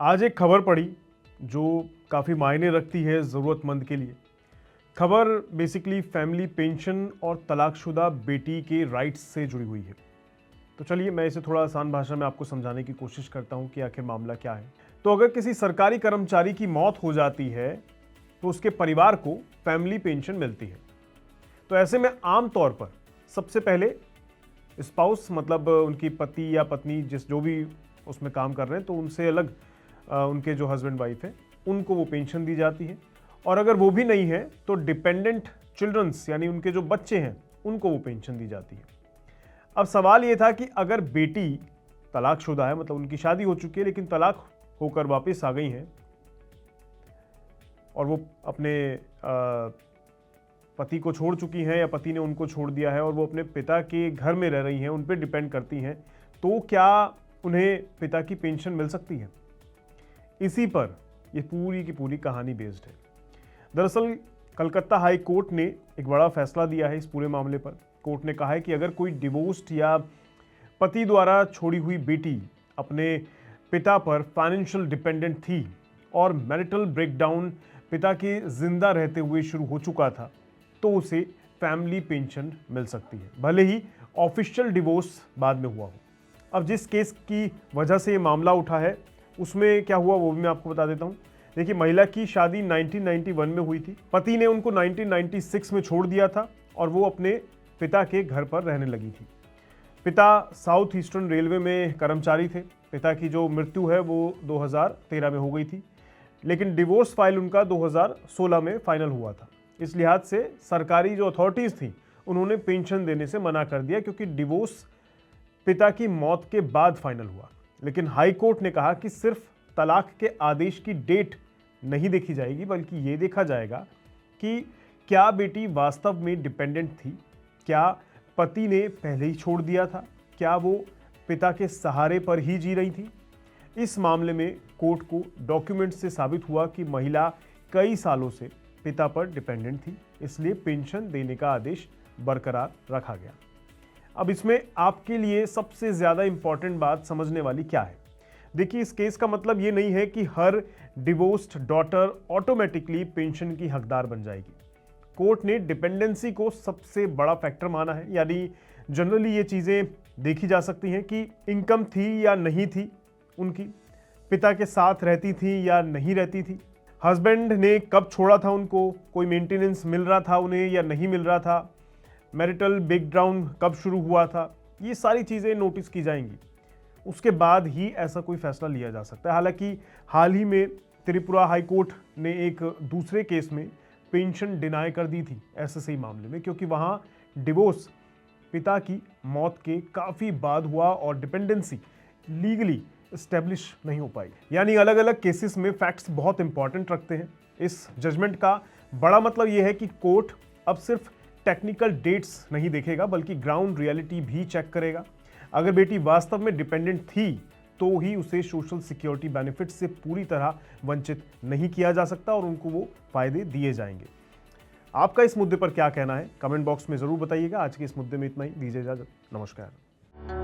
आज एक खबर पढ़ी जो काफ़ी मायने रखती है ज़रूरतमंद के लिए। खबर बेसिकली फैमिली पेंशन और तलाकशुदा बेटी के राइट्स से जुड़ी हुई है। तो चलिए मैं इसे थोड़ा आसान भाषा में आपको समझाने की कोशिश करता हूँ कि आखिर मामला क्या है। तो अगर किसी सरकारी कर्मचारी की मौत हो जाती है तो उसके परिवार को फैमिली पेंशन मिलती है। तो ऐसे में आम तौर पर सबसे पहले स्पाउस मतलब उनकी पति या पत्नी जिस जो भी उसमें काम कर रहे हैं तो उनसे अलग उनके जो हस्बैंड वाइफ है उनको वो पेंशन दी जाती है। और अगर वो भी नहीं है तो डिपेंडेंट चिल्ड्रंस यानी उनके जो बच्चे हैं उनको वो पेंशन दी जाती है। अब सवाल ये था कि अगर बेटी तलाकशुदा है, मतलब उनकी शादी हो चुकी है लेकिन तलाक होकर वापस आ गई हैं और वो अपने पति को छोड़ चुकी हैं या पति ने उनको छोड़ दिया है और वो अपने पिता के घर में रह रही हैं, उन पर डिपेंड करती हैं, तो क्या उन्हें पिता की पेंशन मिल सकती है? इसी पर ये पूरी की पूरी कहानी बेस्ड है। दरअसल कलकत्ता हाई कोर्ट ने एक बड़ा फैसला दिया है इस पूरे मामले पर। कोर्ट ने कहा है कि अगर कोई डिवोर्स्ड या पति द्वारा छोड़ी हुई बेटी अपने पिता पर फाइनेंशियल डिपेंडेंट थी और मैरिटल ब्रेकडाउन पिता के जिंदा रहते हुए शुरू हो चुका था तो उसे फैमिली पेंशन मिल सकती है, भले ही ऑफिशियल डिवोर्स बाद में हुआ हो। अब जिस केस की वजह से ये मामला उठा है उसमें क्या हुआ वो भी मैं आपको बता देता हूँ। देखिए, महिला की शादी 1991 में हुई थी। पति ने उनको 1996 में छोड़ दिया था और वो अपने पिता के घर पर रहने लगी थी। पिता साउथ ईस्टर्न रेलवे में कर्मचारी थे। पिता की जो मृत्यु है वो 2013 में हो गई थी, लेकिन डिवोर्स फाइल उनका 2016 में फाइनल हुआ था। इस लिहाज से सरकारी जो अथॉरिटीज़ थी उन्होंने पेंशन देने से मना कर दिया क्योंकि डिवोर्स पिता की मौत के बाद फाइनल हुआ। लेकिन हाई कोर्ट ने कहा कि सिर्फ तलाक के आदेश की डेट नहीं देखी जाएगी, बल्कि ये देखा जाएगा कि क्या बेटी वास्तव में डिपेंडेंट थी, क्या पति ने पहले ही छोड़ दिया था, क्या वो पिता के सहारे पर ही जी रही थी। इस मामले में कोर्ट को डॉक्यूमेंट से साबित हुआ कि महिला कई सालों से पिता पर डिपेंडेंट थी, इसलिए पेंशन देने का आदेश बरकरार रखा गया। अब इसमें आपके लिए सबसे ज़्यादा इंपॉर्टेंट बात समझने वाली क्या है? देखिए, इस केस का मतलब ये नहीं है कि हर डिवोर्स्ड डॉटर ऑटोमेटिकली पेंशन की हकदार बन जाएगी। कोर्ट ने डिपेंडेंसी को सबसे बड़ा फैक्टर माना है, यानी जनरली ये चीज़ें देखी जा सकती हैं कि इनकम थी या नहीं थी उनकी, पिता के साथ रहती थी या नहीं रहती थी, हस्बैंड ने कब छोड़ा था उनको, कोई मेंटेनेंस मिल रहा था उन्हें या नहीं मिल रहा था, मैरिटल ब्रेकडाउन कब शुरू हुआ था। ये सारी चीज़ें नोटिस की जाएंगी, उसके बाद ही ऐसा कोई फैसला लिया जा सकता है। हालांकि हाल ही में त्रिपुरा हाई कोर्ट ने एक दूसरे केस में पेंशन डिनाई कर दी थी एसएससी मामले में, क्योंकि वहाँ डिवोर्स पिता की मौत के काफ़ी बाद हुआ और डिपेंडेंसी लीगली इस्टेब्लिश नहीं हो पाई। यानी अलग अलग केसेस में फैक्ट्स बहुत इंपॉर्टेंट रखते हैं। इस जजमेंट का बड़ा मतलब यह है कि कोर्ट अब सिर्फ टेक्निकल डेट्स नहीं देखेगा बल्कि ग्राउंड रियलिटी भी चेक करेगा। अगर बेटी वास्तव में डिपेंडेंट थी तो ही उसे सोशल सिक्योरिटी बेनिफिट से पूरी तरह वंचित नहीं किया जा सकता और उनको वो फायदे दिए जाएंगे। आपका इस मुद्दे पर क्या कहना है कमेंट बॉक्स में ज़रूर बताइएगा। आज के इस मुद्दे में इतना ही, दीजिए इजाजत, नमस्कार।